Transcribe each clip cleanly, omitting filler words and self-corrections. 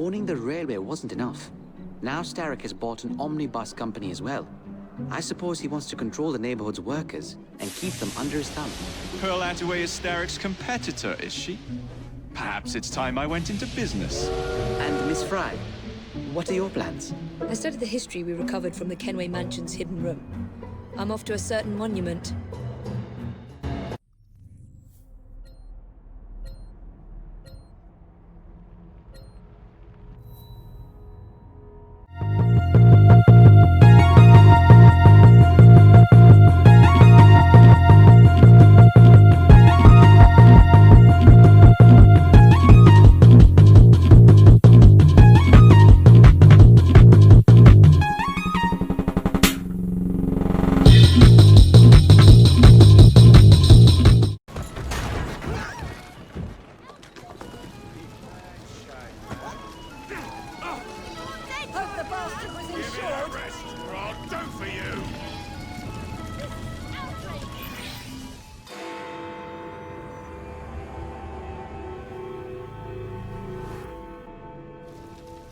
owning the railway wasn't enough. Now Starrick has bought an omnibus company as well. I suppose he wants to control the neighborhood's workers and keep them under his thumb. Pearl Attaway is Starrick's competitor, is she? Perhaps it's time I went into business. And Miss Fry, what are your plans? I studied the history we recovered from the Kenway Mansion's hidden room. I'm off to a certain monument.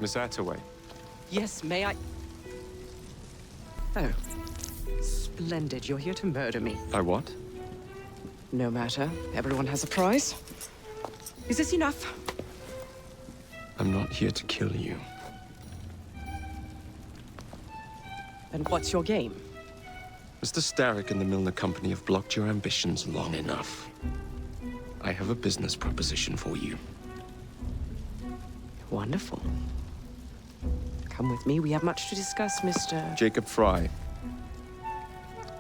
Miss Attaway. Yes, may I? Oh. Splendid. You're here to murder me. I what? No matter. Everyone has a price. Is this enough? I'm not here to kill you. Then what's your game? Mr. Starrick and the Milner Company have blocked your ambitions long enough. I have a business proposition for you. Wonderful. Come with me. We have much to discuss, Mr. Jacob Fry.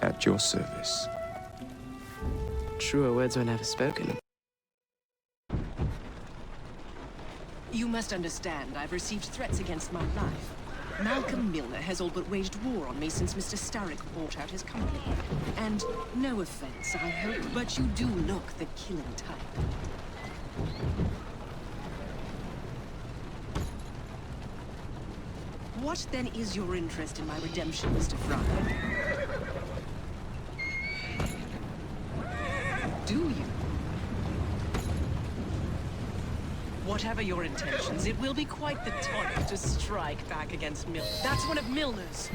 At your service. Truer words were never spoken. You must understand, I've received threats against my life. Malcolm Milner has all but waged war on me since Mr. Starrick bought out his company. And no offense, I hope, but you do look the killing type. What then is your interest in my redemption, Mr. Fry? Do you? Whatever your intentions, it will be quite the tonic to strike back against Milner. That's one of Milner's.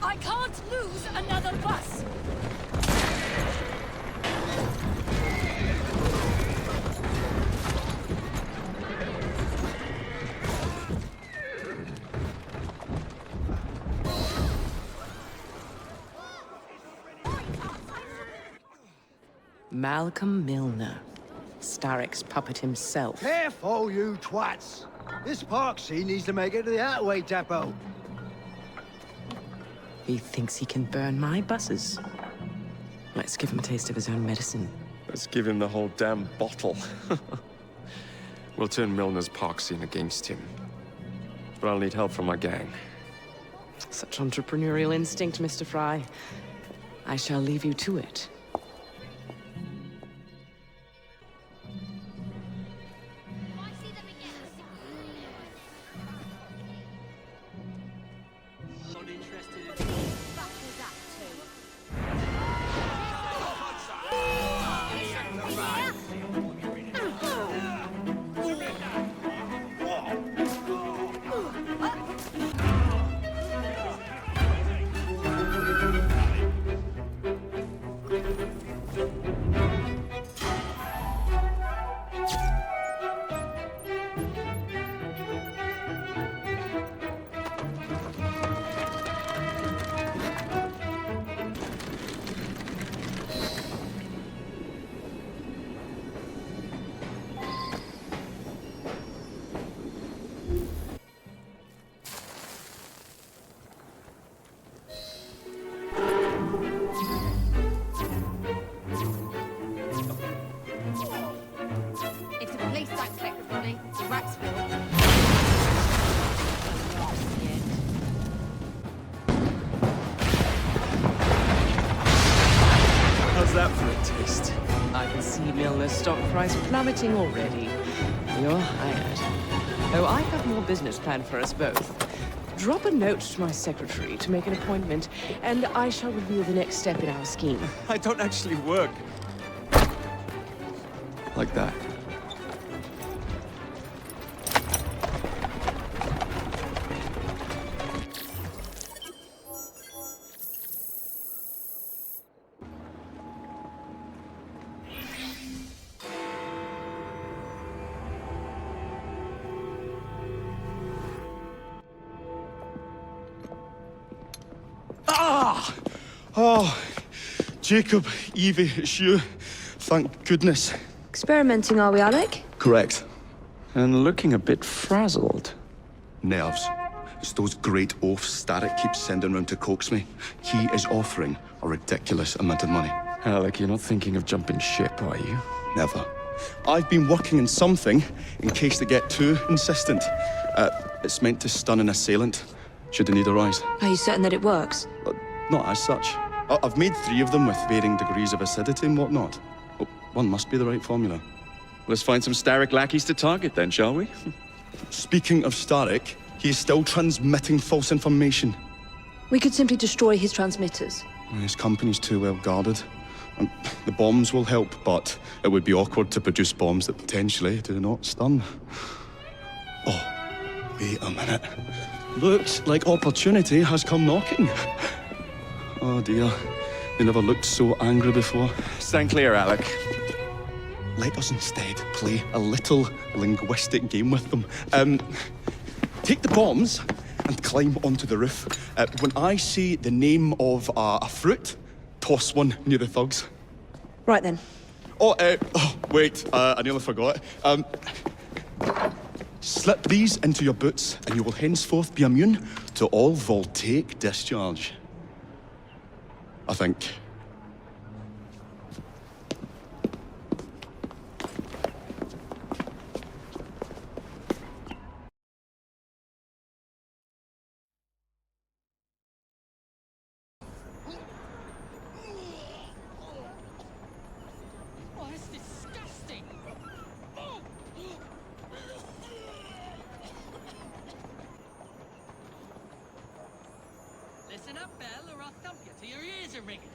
I can't lose another bus! Malcolm Milner. Starrick's puppet himself. Careful, you twats! This park scene needs to make it to the Attaway depot. He thinks he can burn my buses. Let's give him a taste of his own medicine. Let's give him the whole damn bottle. We'll turn Milner's park scene against him. But I'll need help from my gang. Such entrepreneurial instinct, Mr. Fry. I shall leave you to it. That for a taste. I can see Milner's stock price plummeting already. You're hired. Oh, I have more business planned for us both. Drop a note to my secretary to make an appointment, and I shall reveal the next step in our scheme. I don't actually work. Like that. Ah! Oh, Jacob, Evie, it's you. Thank goodness. Experimenting, are we, Alec? Correct. And looking a bit frazzled. Nerves. It's those great oafs Starrick keeps sending round to coax me. He is offering a ridiculous amount of money. Alec, you're not thinking of jumping ship, are you? Never. I've been working on something in case they get too insistent. It's meant to stun an assailant, should the need arise. Are you certain that it works? Not as such. I've made 3 of them with varying degrees of acidity and whatnot. Oh, one must be the right formula. Let's find some Starrick lackeys to target then, shall we? Speaking of Starrick, he is still transmitting false information. We could simply destroy his transmitters. His company's too well guarded. The bombs will help, but it would be awkward to produce bombs that potentially do not stun. Oh, wait a minute. Looks like opportunity has come knocking. Oh dear, they never looked so angry before. Stand clear, Alec. Let us instead play a little linguistic game with them. Take the bombs and climb onto the roof. When I say the name of a fruit, toss one near the thugs. Right then. Wait, I nearly forgot. Slip these into your boots and you will henceforth be immune to all voltaic discharge. I think. Oh, that's disgusting! Oh. Listen up, Belle, or I'll thump you till your ears are ringing.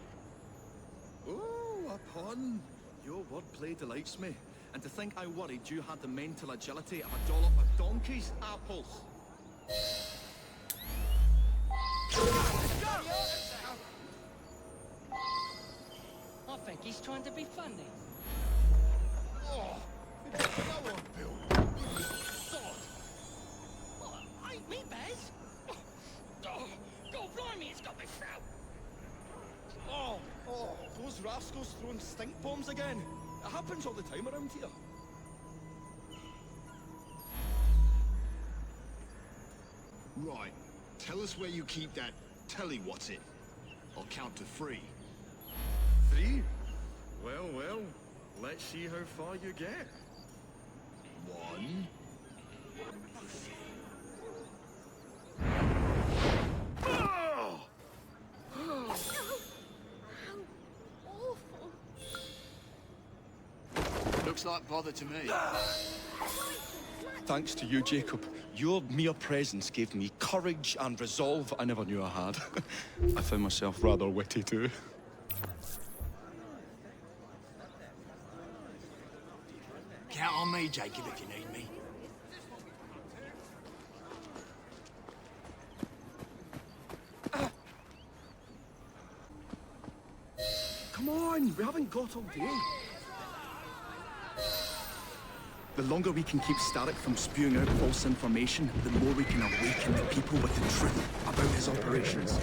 Oh, a pun. Your wordplay delights me. And to think I worried you had the mental agility of a dollop of donkey's apples. I think he's trying to be funny. Oh, it's go on, Bill. You sod. What? Ain't me, Bez? Oh, God blimey, it's got me throat. Oh, those rascals throwing stink bombs again. It happens all the time around here. Right. Tell us where you keep that telly-what's-it. I'll count to 3. 3? Well, let's see how far you get. 1. Looks like bother to me. Thanks to you, Jacob. Your mere presence gave me courage and resolve I never knew I had. I found myself rather witty too. Count on me, Jacob, if you need me. Come on, we haven't got all day. The longer we can keep Starrick from spewing out false information, the more we can awaken the people with the truth about his operations.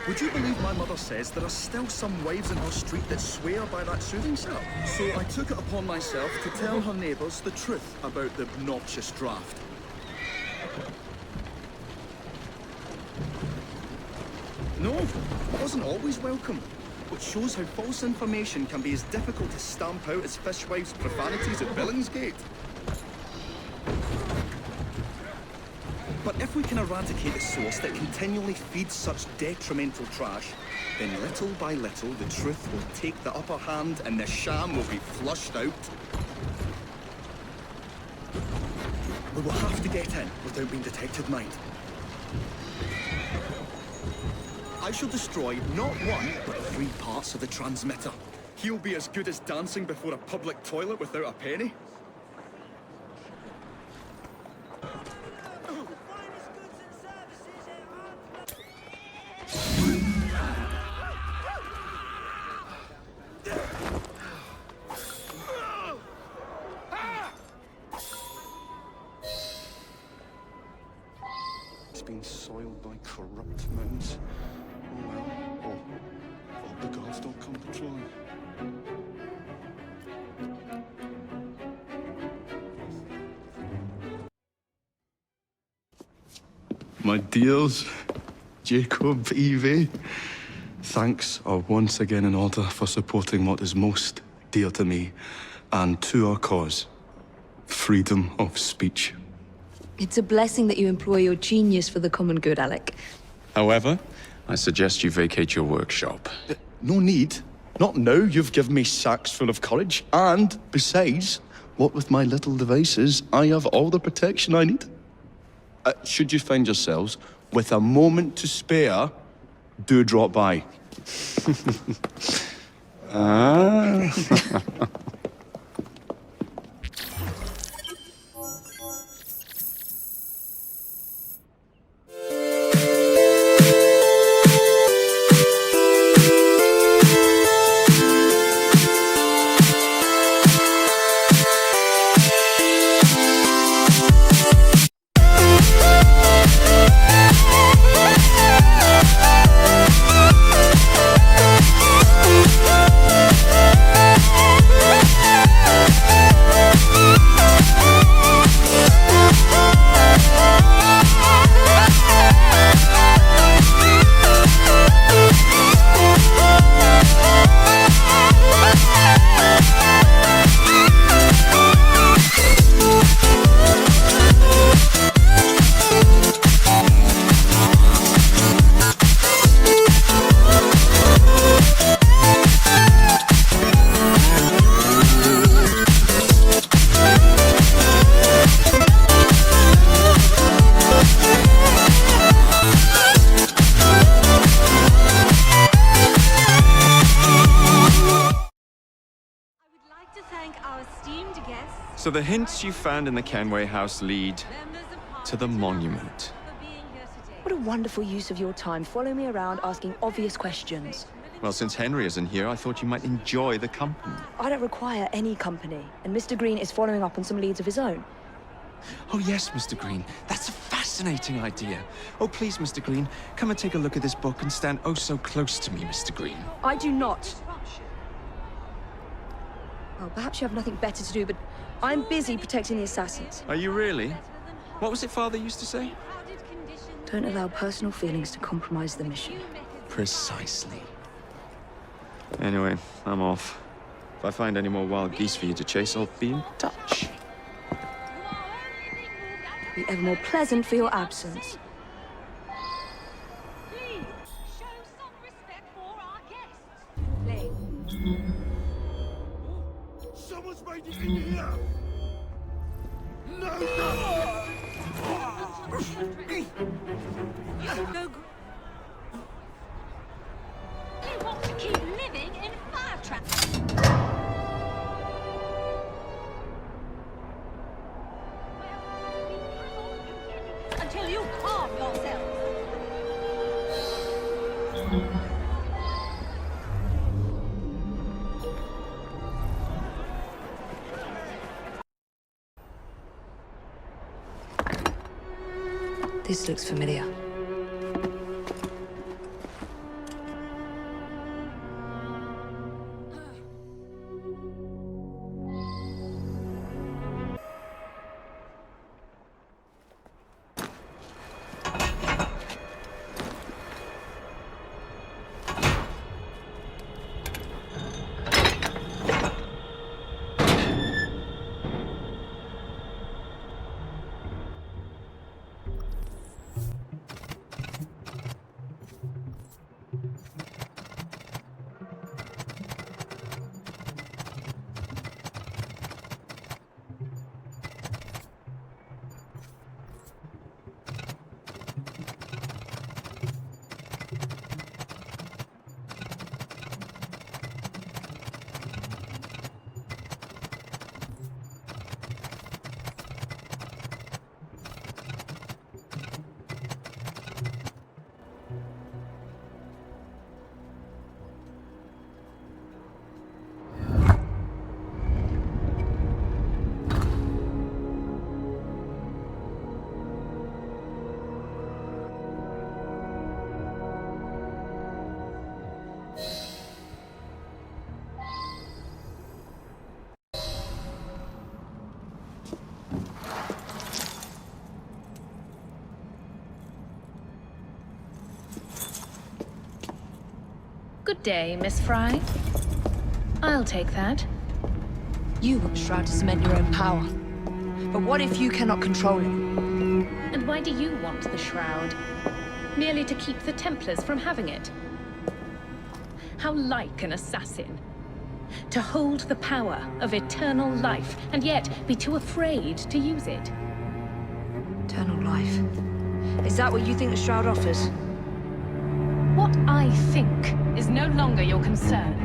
Would you believe my mother says there are still some wives in her street that swear by that soothing salve? So I took it upon myself to tell her neighbours the truth about the obnoxious draft. No, it wasn't always welcome. Which shows how false information can be as difficult to stamp out as fishwives' profanities at Billingsgate. But if we can eradicate the source that continually feeds such detrimental trash, then little by little the truth will take the upper hand and the sham will be flushed out. We will have to get in without being detected, mind. I shall destroy not one, but 3 parts of the transmitter. He'll be as good as dancing before a public toilet without a penny. It's been soiled by corrupt mounds. Oh well. Oh, the gods don't come patrolling. My dears, Jacob, Evie, thanks are once again in order for supporting what is most dear to me and to our cause, freedom of speech. It's a blessing that you employ your genius for the common good, Alec. However, I suggest you vacate your workshop. No need. Not now you've given me sacks full of courage. And, besides, what with my little devices, I have all the protection I need. Should you find yourselves with a moment to spare, do drop by. So the hints you found in the Kenway house lead to the monument. What a wonderful use of your time. Follow me around asking obvious questions. Well, since Henry isn't here, I thought you might enjoy the company. I don't require any company, and Mr. Green is following up on some leads of his own. Oh yes, Mr. Green. That's a fascinating idea. Oh, please, Mr. Green, come and take a look at this book and stand oh so close to me, Mr. Green. I do not. Well, perhaps you have nothing better to do, but I'm busy protecting the assassins. Are you really? What was it Father used to say? Don't allow personal feelings to compromise the mission. Precisely. Anyway, I'm off. If I find any more wild geese for you to chase, I'll be in touch. Be ever more pleasant for your absence. Please, show some respect for our guests. Play. Someone's made it in here! No! You want to keep living in fire traps. Until you calm yourself. This looks familiar. Good day, Miss Fry. I'll take that. You want the Shroud to cement your own power. But what if you cannot control it? And why do you want the Shroud? Merely to keep the Templars from having it? How like an assassin. To hold the power of eternal life, and yet be too afraid to use it. Eternal life. Is that what you think the Shroud offers? What I think is no longer your concern.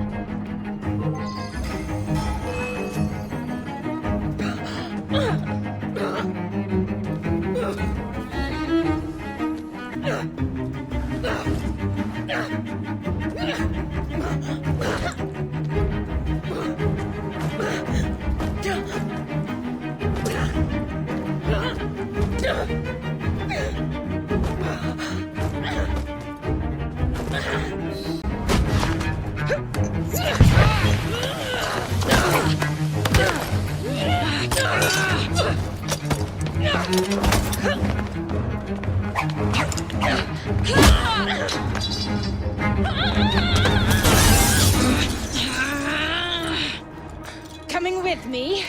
Coming with me?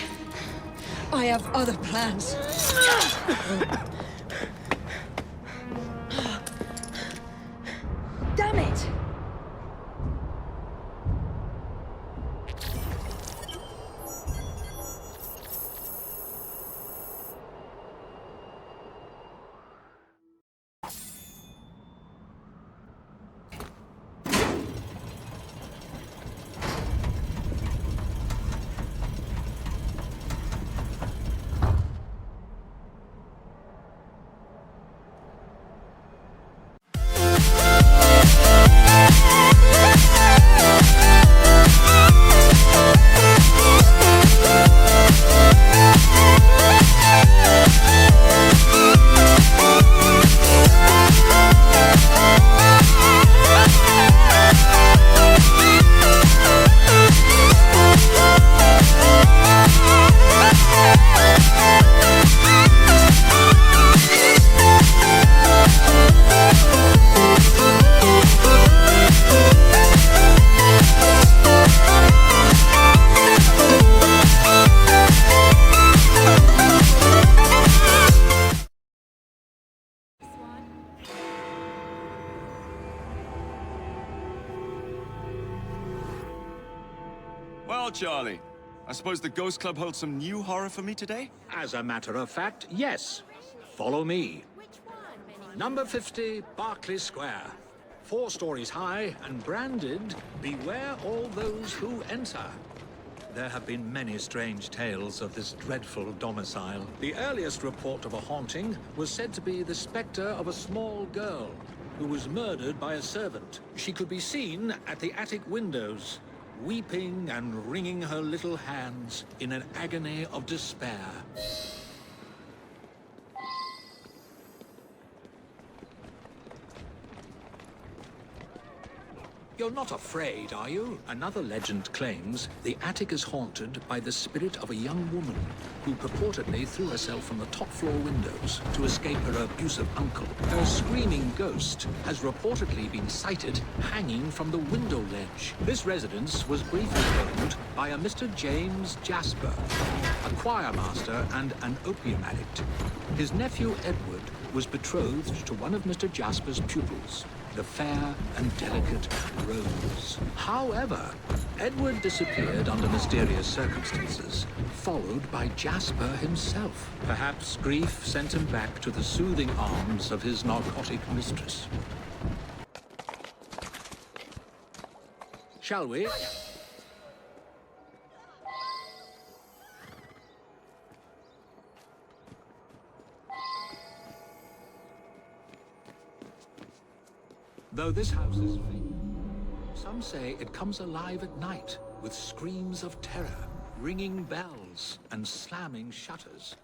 I have other plans. Damn it! Well, Charlie, I suppose the Ghost Club holds some new horror for me today? As a matter of fact, yes. Follow me. Number 50, Berkeley Square. 4 stories high and branded, "Beware all those who enter." There have been many strange tales of this dreadful domicile. The earliest report of a haunting was said to be the spectre of a small girl who was murdered by a servant. She could be seen at the attic windows, weeping and wringing her little hands in an agony of despair. You're not afraid, are you? Another legend claims the attic is haunted by the spirit of a young woman who purportedly threw herself from the top floor windows to escape her abusive uncle. Her screaming ghost has reportedly been sighted hanging from the window ledge. This residence was briefly owned by a Mr. James Jasper, a choir master and an opium addict. His nephew Edward was betrothed to one of Mr. Jasper's pupils, the fair and delicate Rose. However, Edward disappeared under mysterious circumstances, followed by Jasper himself. Perhaps grief sent him back to the soothing arms of his narcotic mistress. Shall we? Though this house is fake, some say it comes alive at night with screams of terror, ringing bells, and slamming shutters.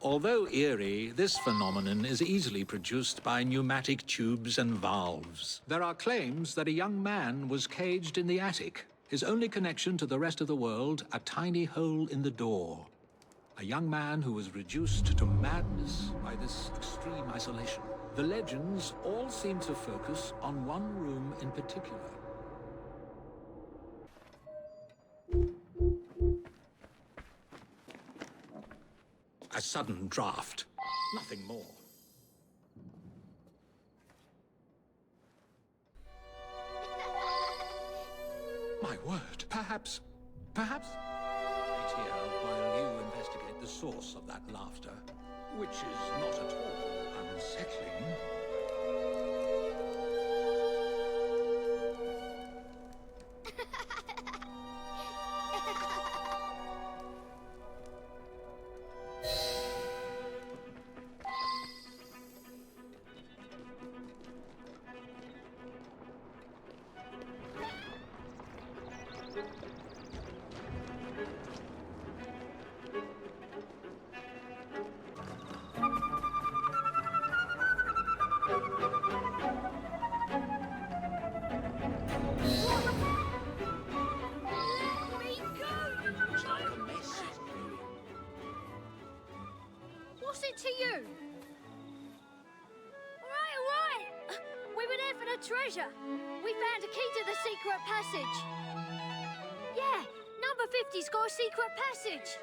Although eerie, this phenomenon is easily produced by pneumatic tubes and valves. There are claims that a young man was caged in the attic, his only connection to the rest of the world a tiny hole in the door. A young man who was reduced to madness by this extreme isolation. The legends all seem to focus on one room in particular. A sudden draft. Nothing more. My word. Perhaps... Wait here while you investigate the source of that laughter, which is not at all unsettling. What's it to you? All right. We were there for the treasure. We found a key to the secret passage. Yeah, number 50's got a secret passage.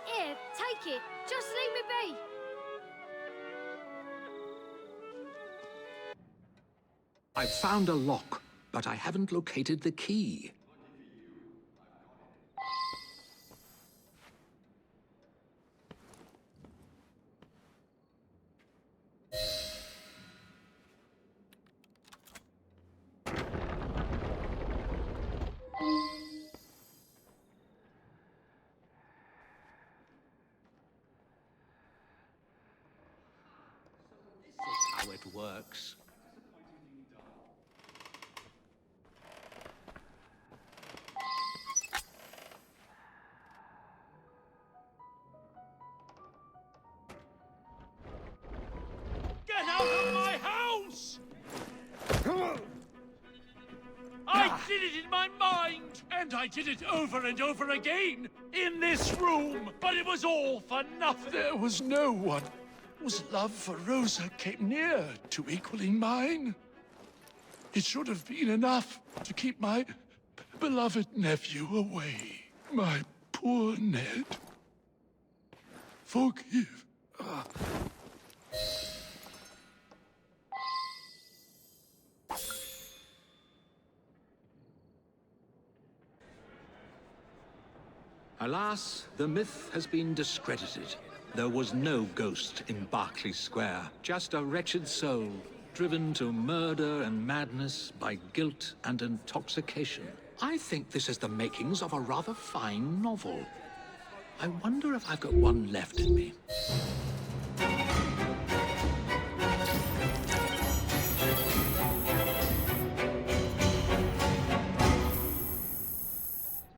Here, take it. Just leave me be. I've found a lock, but I haven't located the key. How it works. Get out of my house! I did it in my mind, and I did it over and over again in this room, but it was all for nothing. There was no one whose love for Rosa came near to equaling mine. It should have been enough to keep my beloved nephew away. My poor Ned. Forgive. Alas, the myth has been discredited. There was no ghost in Berkeley Square, just a wretched soul, driven to murder and madness by guilt and intoxication. I think this is the makings of a rather fine novel. I wonder if I've got one left in me.